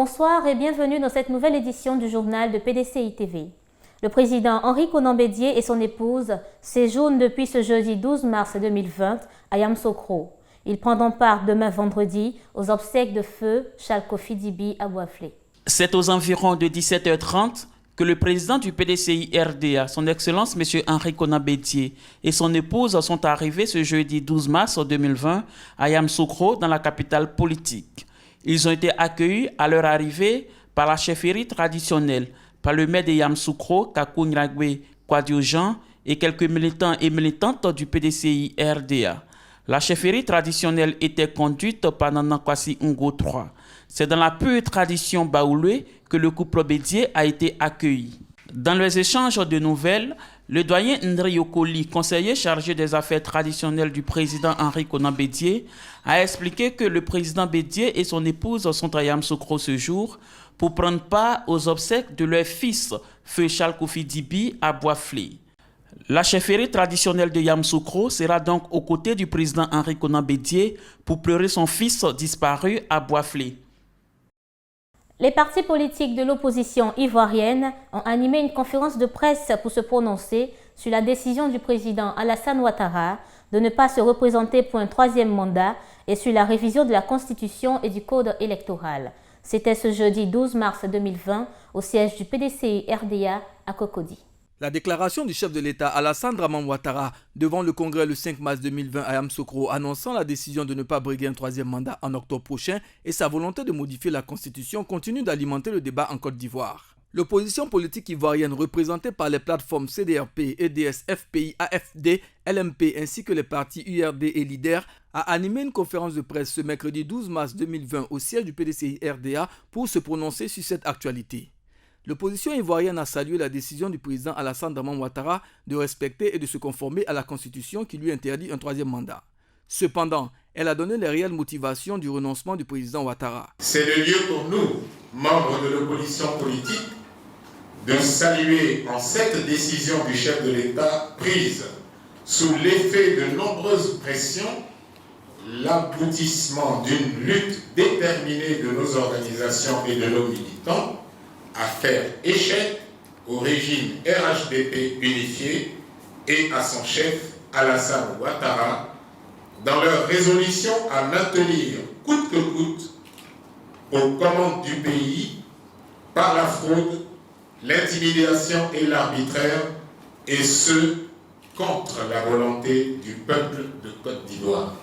Bonsoir et bienvenue dans cette nouvelle édition du journal de PDCI TV. Le président Henri Konan Bédié et son épouse séjournent depuis ce jeudi 12 mars 2020 à Yamoussoukro. Ils prendront part demain vendredi aux obsèques de feu Charles Kofi Dibi à Bouaflé. C'est aux environs de 17h30 que le président du PDCI RDA, son Excellence M. Henri Konan Bédié et son épouse sont arrivés ce jeudi 12 mars 2020 à Yamoussoukro dans la capitale politique. Ils ont été accueillis à leur arrivée par la chefferie traditionnelle, par le maire de Yamoussoukro, Kakou Nyragwe Kwadiojan, et quelques militants et militantes du PDCI RDA. La chefferie traditionnelle était conduite par Nana Kwasi Ngo III. C'est dans la pure tradition baoulé que le couple Bédié a été accueilli. Dans les échanges de nouvelles, le doyen Ndri Yokoli, conseiller chargé des affaires traditionnelles du président Henri Konan Bédié, a expliqué que le président Bédié et son épouse sont à Yamoussoukro ce jour pour prendre part aux obsèques de leur fils, feu Charles Kofi Dibi, à Bouaflé. La chefferie traditionnelle de Yamoussoukro sera donc aux côtés du président Henri Konan Bédié pour pleurer son fils disparu à Bouaflé. Les partis politiques de l'opposition ivoirienne ont animé une conférence de presse pour se prononcer sur la décision du président Alassane Ouattara de ne pas se représenter pour un troisième mandat et sur la révision de la Constitution et du Code électoral. C'était ce jeudi 12 mars 2020 au siège du PDCI RDA à Cocody. La déclaration du chef de l'État Alassane Draman Ouattara devant le Congrès le 5 mars 2020 à Yamoussoukro annonçant la décision de ne pas briguer un troisième mandat en octobre prochain et sa volonté de modifier la Constitution continue d'alimenter le débat en Côte d'Ivoire. L'opposition politique ivoirienne représentée par les plateformes CDRP, EDS, FPI, AFD, LMP ainsi que les partis URD et LIDER a animé une conférence de presse ce mercredi 12 mars 2020 au siège du PDCI RDA pour se prononcer sur cette actualité. L'opposition ivoirienne a salué la décision du président Alassane Draman Ouattara de respecter et de se conformer à la Constitution qui lui interdit un troisième mandat. Cependant, elle a donné les réelles motivations du renoncement du président Ouattara. C'est le lieu pour nous, membres de l'opposition politique, de saluer en cette décision du chef de l'État prise sous l'effet de nombreuses pressions l'aboutissement d'une lutte déterminée de nos organisations et de nos militants à faire échec au régime RHDP unifié et à son chef Alassane Ouattara dans leur résolution à maintenir coûte que coûte aux commandes du pays par la fraude, l'intimidation et l'arbitraire, et ce, contre la volonté du peuple de Côte d'Ivoire.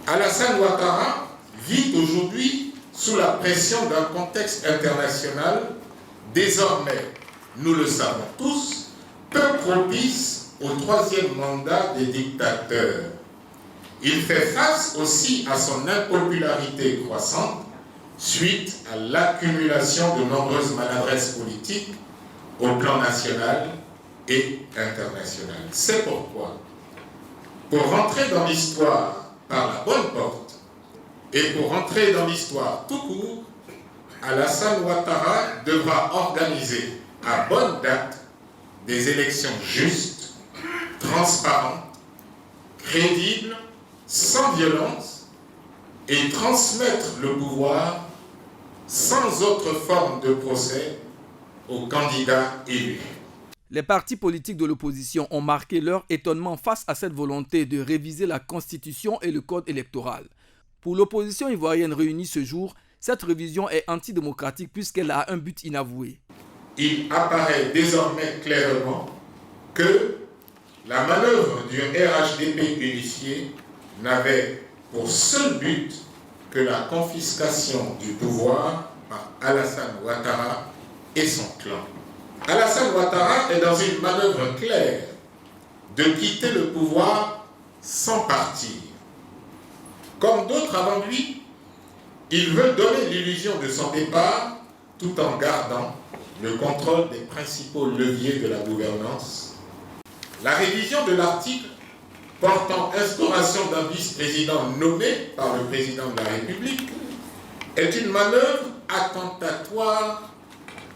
Alassane Ouattara vit aujourd'hui sous la pression d'un contexte international, désormais, nous le savons tous, peu propice au troisième mandat des dictateurs. Il fait face aussi à son impopularité croissante suite à l'accumulation de nombreuses maladresses politiques au plan national et international. C'est pourquoi, pour rentrer dans l'histoire par la bonne porte, et pour rentrer dans l'histoire tout court, Alassane Ouattara devra organiser à bonne date des élections justes, transparentes, crédibles, sans violence, et transmettre le pouvoir sans autre forme de procès aux candidats élus. Les partis politiques de l'opposition ont marqué leur étonnement face à cette volonté de réviser la Constitution et le Code électoral. Pour l'opposition ivoirienne réunie ce jour, cette révision est antidémocratique puisqu'elle a un but inavoué. Il apparaît désormais clairement que la manœuvre du RHDP unifié n'avait pour seul but que la confiscation du pouvoir par Alassane Ouattara et son clan. Alassane Ouattara est dans une manœuvre claire de quitter le pouvoir sans partir. Comme d'autres avant lui, il veut donner l'illusion de son départ tout en gardant le contrôle des principaux leviers de la gouvernance. La révision de l'article portant instauration d'un vice-président nommé par le président de la République est une manœuvre attentatoire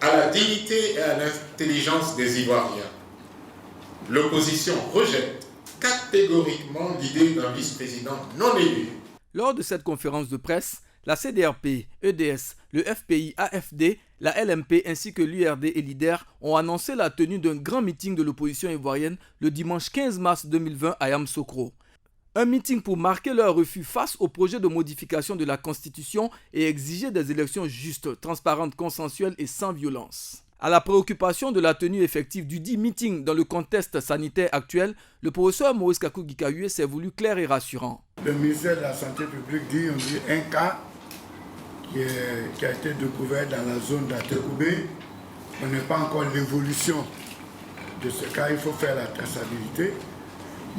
à la dignité et à l'intelligence des Ivoiriens. L'opposition rejette catégoriquement l'idée d'un vice-président non élu. Lors de cette conférence de presse, la CDRP, EDS, le FPI, AFD, la LMP ainsi que l'URD et l'IDER ont annoncé la tenue d'un grand meeting de l'opposition ivoirienne le dimanche 15 mars 2020 à Yamoussoukro. Un meeting pour marquer leur refus face au projet de modification de la Constitution et exiger des élections justes, transparentes, consensuelles et sans violence. À la préoccupation de la tenue effective du dit meeting dans le contexte sanitaire actuel, le professeur Maurice Kakou-Gikayue s'est voulu clair et rassurant. Le ministère de la Santé publique dit un cas qui a été découvert dans la zone d'Atekoubé. On n'est pas encore l'évolution de ce cas, il faut faire la traçabilité.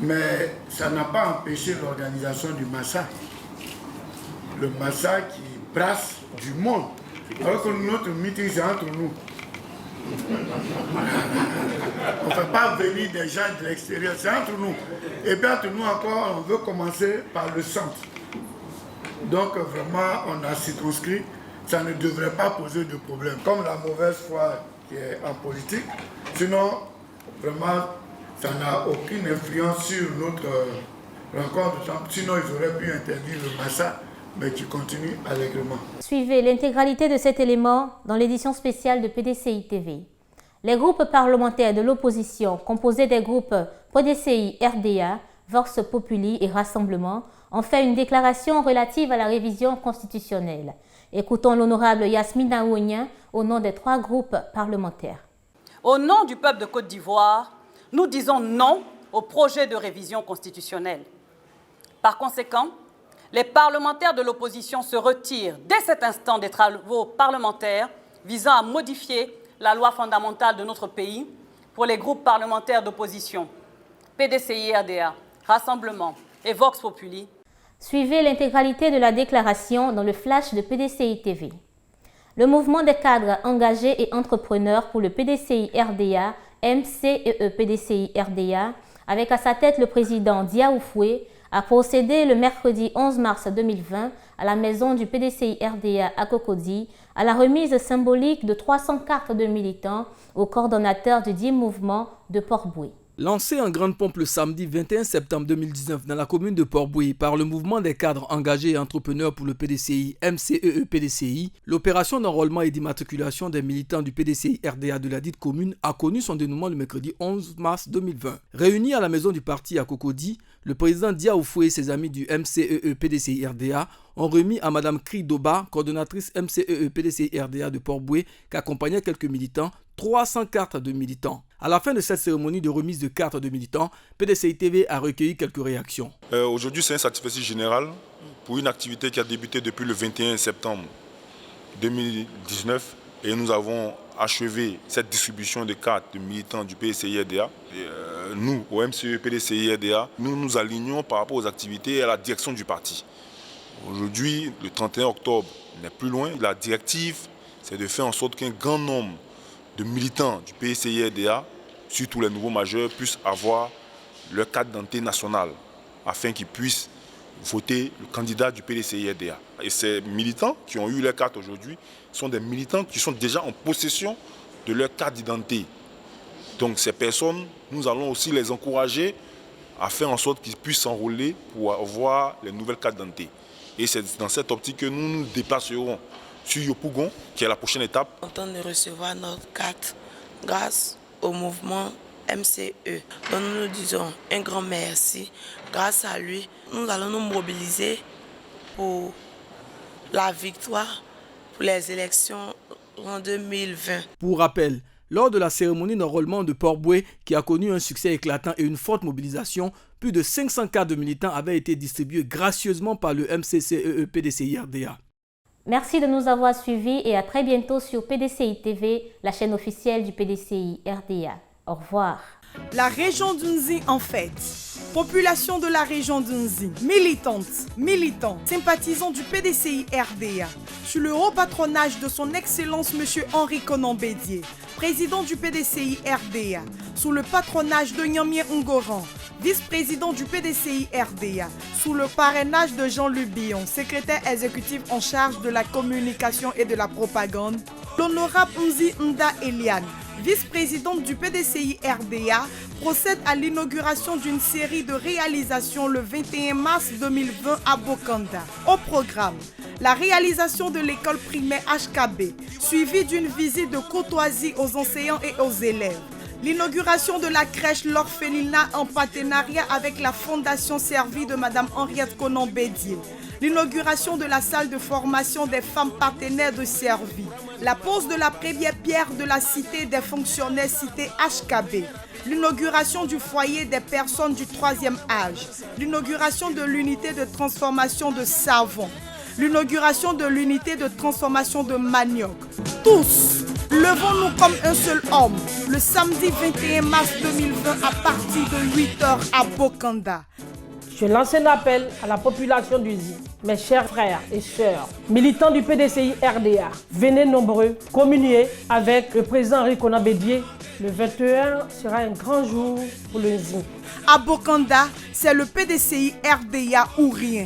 Mais ça n'a pas empêché l'organisation du Massa. Le Massa qui brasse du monde. Alors que notre meeting, c'est entre nous. On ne fait pas venir des gens de l'extérieur, c'est entre nous. Et bien entre nous encore, on veut commencer par le centre. Donc vraiment, on a circonscrit, ça ne devrait pas poser de problème. Comme la mauvaise foi qui est en politique, sinon, vraiment, ça n'a aucune influence sur notre rencontre. Sinon, ils auraient pu interdire le Massa, mais qui continue allègrement. Suivez l'intégralité de cet élément dans l'édition spéciale de PDCI TV. Les groupes parlementaires de l'opposition, composés des groupes PDCI, RDA, Vox Populi et Rassemblement, ont fait une déclaration relative à la révision constitutionnelle. Écoutons l'honorable Yasmine Aounien au nom des 3 groupes parlementaires. Au nom du peuple de Côte d'Ivoire, nous disons non au projet de révision constitutionnelle. Par conséquent, les parlementaires de l'opposition se retirent dès cet instant des travaux parlementaires visant à modifier la loi fondamentale de notre pays pour les groupes parlementaires d'opposition, PDCI, RDA, Rassemblement et Vox Populi. Suivez l'intégralité de la déclaration dans le flash de PDCI TV. Le mouvement des cadres engagés et entrepreneurs pour le PDCI RDA, MCEE PDCI RDA, avec à sa tête le président Diaou Foué, a procédé le mercredi 11 mars 2020 à la maison du PDCI RDA à Cocody à la remise symbolique de 300 cartes de militants au coordonnateur du dit mouvement de Port-Boué. Lancé en grande pompe le samedi 21 septembre 2019 dans la commune de Port-Boué par le mouvement des cadres engagés et entrepreneurs pour le PDCI MCEE PDCI, l'opération d'enrôlement et d'immatriculation des militants du PDCI RDA de la dite commune a connu son dénouement le mercredi 11 mars 2020. Réunis à la maison du parti à Cocody, le président Diaou Foué et ses amis du MCEE PDCI RDA ont remis à Mme Kri Doba, coordonnatrice MCEE PDCI RDA de Port-Boué, qui accompagnait quelques militants, 300 cartes de militants. À la fin de cette cérémonie de remise de cartes de militants, PDCI TV a recueilli quelques réactions. Aujourd'hui, c'est un satisfecit général pour une activité qui a débuté depuis le 21 septembre 2019 et nous avons achevé cette distribution de cartes de militants du PDCI RDA. Nous, au MCE PDCI RDA, nous nous alignons par rapport aux activités et à la direction du parti. Aujourd'hui, le 31 octobre n'est plus loin. La directive, c'est de faire en sorte qu'un grand nombre de militants du PDCI RDA, surtout les nouveaux majeurs, puissent avoir leur carte d'identité nationale afin qu'ils puissent voter le candidat du PDCI RDA. Et ces militants qui ont eu leur carte aujourd'hui sont des militants qui sont déjà en possession de leur carte d'identité. Donc ces personnes, nous allons aussi les encourager à faire en sorte qu'ils puissent s'enrôler pour avoir les nouvelles cartes d'identité. Et c'est dans cette optique que nous nous déplacerons sur Yopougon, qui est la prochaine étape. Content de recevoir notre carte grâce au mouvement MCE. Donc nous nous disons un grand merci. Grâce à lui, nous allons nous mobiliser pour la victoire pour les élections en 2020. Pour rappel, lors de la cérémonie d'enrôlement de Port-Boué, qui a connu un succès éclatant et une forte mobilisation, plus de 500 cartes de militants avaient été distribuées gracieusement par le MCCEE PDCI RDA. Merci de nous avoir suivis et à très bientôt sur PDCI TV, la chaîne officielle du PDCI RDA. Au revoir. La région d'Unzi en fête. Population de la région d'Unzi, militantes, militants, sympathisants du PDCI RDA, sous le haut patronage de son Excellence M. Henri Konan Bédié, président du PDCI RDA, sous le patronage de Nyamie Ngoran, vice-président du PDCI RDA, sous le parrainage de Jean-Luc Billon, secrétaire exécutif en charge de la communication et de la propagande, l'honorable Unzi Nda Eliane, vice-présidente du PDCI RDA, procède à l'inauguration d'une série de réalisations le 21 mars 2020 à Bokanda. Au programme, la réalisation de l'école primaire HKB, suivie d'une visite de courtoisie aux enseignants et aux élèves. L'inauguration de la crèche L'Orphelinat en partenariat avec la Fondation Servie de Mme Henriette Konan-Bédié. L'inauguration de la salle de formation des femmes partenaires de Servie. La pose de la première pierre de la cité des fonctionnaires cité HKB. L'inauguration du foyer des personnes du 3e âge. L'inauguration de l'unité de transformation de savon. L'inauguration de l'unité de transformation de manioc. Tous, levons-nous comme un seul homme le samedi 21 mars 2020 à partir de 8h à Bokanda. Je lance un appel à la population du ZI, mes chers frères et sœurs, militants du PDCI RDA. Venez nombreux communier avec le président Henri Konan-Bédié. Le 21 sera un grand jour pour le ZI. À Bokanda, c'est le PDCI RDA ou rien.